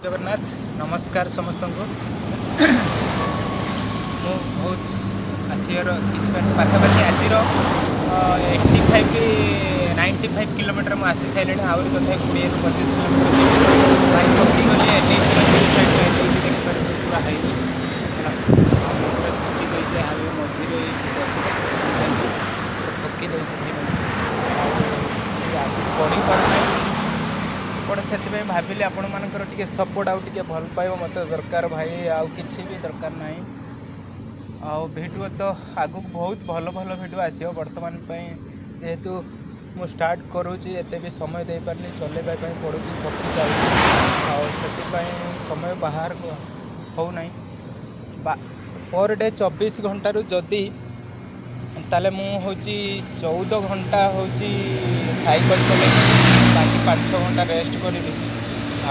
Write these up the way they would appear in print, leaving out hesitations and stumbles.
जगन्नाथ नमस्कार समस्त को बहुत आसर कि पाखापाखि आज 85 किलोमीटर मुझे आसी सारे आहरी तथा 20 ରୁ 25 किलोमीटर भाई थकी गली देखिपारे पूरा हाई थकी जाइए मझे थकी जाइए पढ़ी पार बट से भाविली आपण मानकर टे सपोर्ट आउ टे भल पाइब मत दरकार भाई आउ कि भी दरकार ना आउ भिडियो तो आगु बहुत भल भल भिडियो आसो बर्तमान जेहेतु मु स्टार्ट करुँची एत भी समय दे पारनी चलैवाई पड़ू थकी जाऊँगी समय बाहर होना पर डे 24 घंटा जदि ताले मु होची 14 घंटा होची साइकिल चले बाकी 5-6 घंटा रेस्ट करी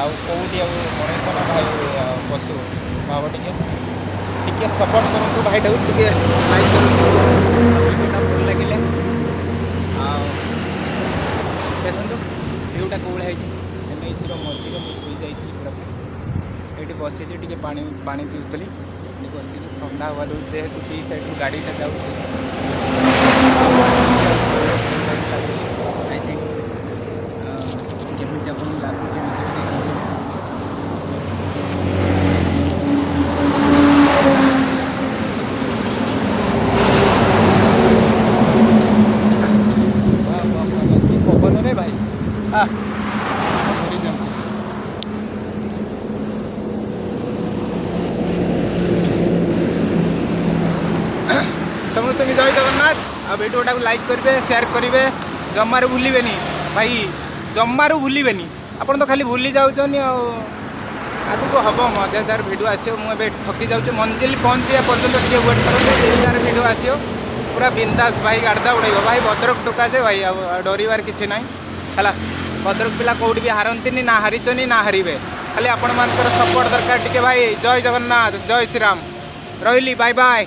आउ कौटी मनीष ना भाई पशु भाव टे सपोर्ट करूँ भाई टाइम टे लाइक भिडियोटा भल लगे देखो भ्यूटा कौन है मझे मुझे शई पूरा ये बस टे पा पीऊली बस ठंडा हवा जेहेतु दी साइड गाड़ीटा जाऊँगी केमी आप लगुच पवन रे भाई समस्त जय जगन्नाथ आ भिडियोटा लाइक करेंगे शेयर करेंगे जमारू भूलिए भाई जमारू भूलिए आपन तो खाली भूली जाऊँ आगु को हम मजेदार भिडियो आसो मुझे थकी जाऊँ मंजिल पहुँचे पर्यटन टे वेट कर भिडियो आसो पूरा बिंदास भाई गाड़दा उड़े भाई भद्रक टोका जे भाई डरबार किसी ना है भद्रक पिला कौटी भी हारती ना हारी ना हारे खाली आपण मान सपोर्ट दरकार टे भाई जय जगन्नाथ जय श्रीराम रही बाय बाय।